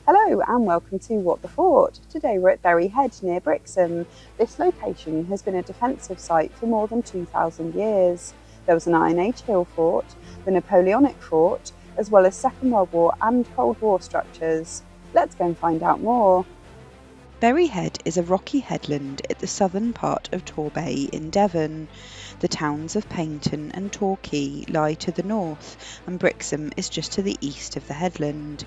Hello and welcome to What the Fort. Today we're at Berry Head near Brixham. This location has been a defensive site for more than 2,000 years. There was an Iron Age hill fort, the Napoleonic Fort, as well as Second World War and Cold War structures. Let's go and find out more. Berry Head is a rocky headland at the southern part of Tor Bay in Devon. The towns of Paignton and Torquay lie to the north, and Brixham is just to the east of the headland.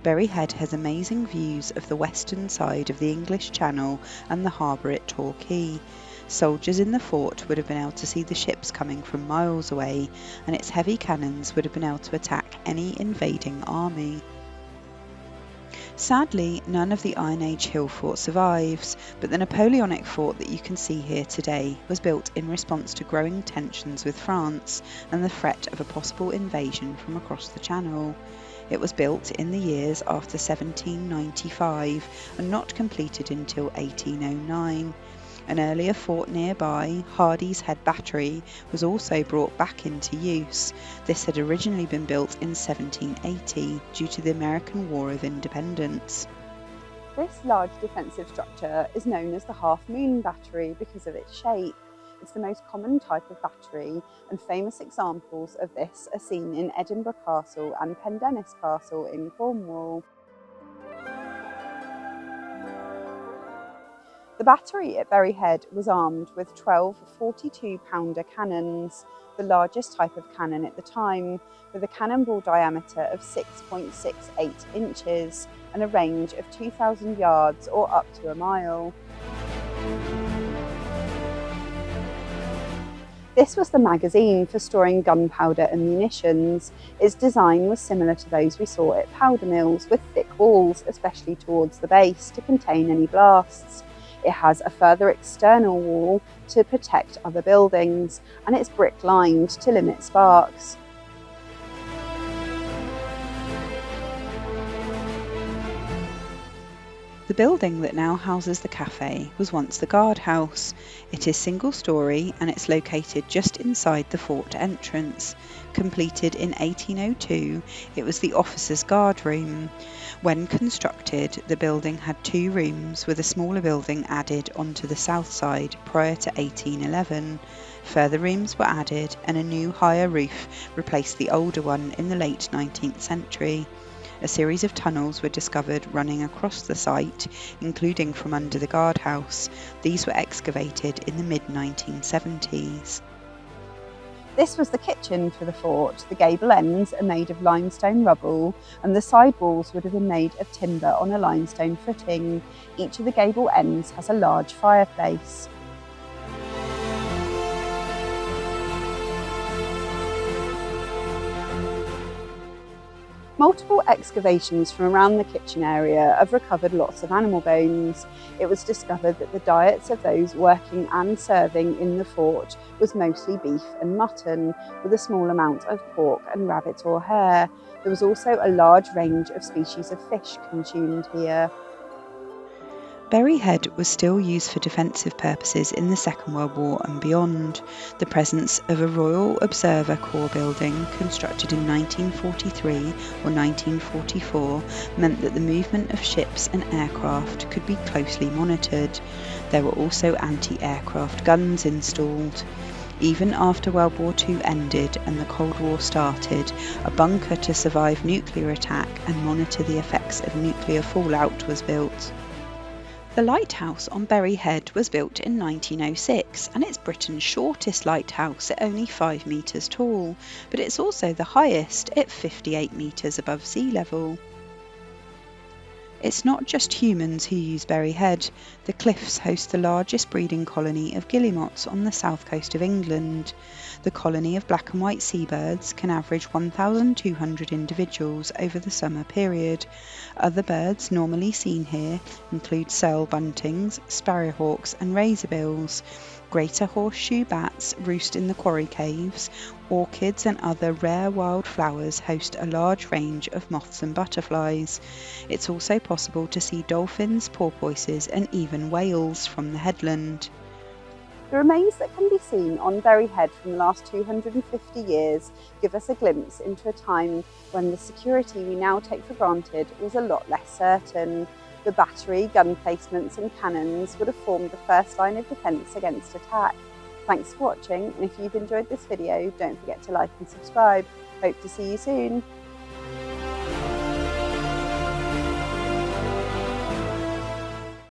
Berry Head has amazing views of the western side of the English Channel and the harbour at Torquay. Soldiers in the fort would have been able to see the ships coming from miles away, and its heavy cannons would have been able to attack any invading army. Sadly, none of the Iron Age hill fort survives, but the Napoleonic Fort that you can see here today was built in response to growing tensions with France and the threat of a possible invasion from across the Channel. It was built in the years after 1795 and not completed until 1809. An earlier fort nearby, Hardy's Head Battery, was also brought back into use. This had originally been built in 1780 due to the American War of Independence. This large defensive structure is known as the Half Moon Battery because of its shape. It's the most common type of battery, and famous examples of this are seen in Edinburgh Castle and Pendennis Castle in Cornwall. The battery at Berry Head was armed with 12 42-pounder cannons, the largest type of cannon at the time, with a cannonball diameter of 6.68 inches and a range of 2,000 yards or up to a mile. This was the magazine for storing gunpowder and munitions. Its design was similar to those we saw at powder mills, with thick walls, especially towards the base, to contain any blasts. It has a further external wall to protect other buildings, and it's brick-lined to limit sparks. The building that now houses the cafe was once the Guardhouse. It is single-storey and it's located just inside the fort entrance. Completed in 1802, it was the officers' guard room. When constructed, the building had 2 rooms with a smaller building added onto the south side prior to 1811. Further rooms were added and a new higher roof replaced the older one in the late 19th century. A series of tunnels were discovered running across the site, including from under the guardhouse. These were excavated in the mid-1970s. This was the kitchen for the fort. The gable ends are made of limestone rubble, and the side walls would have been made of timber on a limestone footing. Each of the gable ends has a large fireplace. Multiple excavations from around the kitchen area have recovered lots of animal bones. It was discovered that the diets of those working and serving in the fort was mostly beef and mutton, with a small amount of pork and rabbit or hare. There was also a large range of species of fish consumed here. Berry Head was still used for defensive purposes in the Second World War and beyond. The presence of a Royal Observer Corps building, constructed in 1943 or 1944, meant that the movement of ships and aircraft could be closely monitored. There were also anti-aircraft guns installed. Even after World War II ended and the Cold War started, a bunker to survive nuclear attack and monitor the effects of nuclear fallout was built. The Lighthouse on Berry Head was built in 1906 and it's Britain's shortest lighthouse at only 5 metres tall, but it's also the highest at 58 metres above sea level. It's not just humans who use Berry Head. The cliffs host the largest breeding colony of guillemots on the south coast of England. The colony of black and white seabirds can average 1,200 individuals over the summer period. Other birds normally seen here include searle buntings, sparrowhawks and razorbills. Greater horseshoe bats roost in the quarry caves. Orchids and other rare wild flowers host a large range of moths and butterflies. It's also possible to see dolphins, porpoises and even whales from the headland. The remains that can be seen on Berry Head from the last 250 years give us a glimpse into a time when the security we now take for granted was a lot less certain. The battery, gun placements and cannons would have formed the first line of defence against attack. Thanks for watching, and if you've enjoyed this video, don't forget to like and subscribe. Hope to see you soon.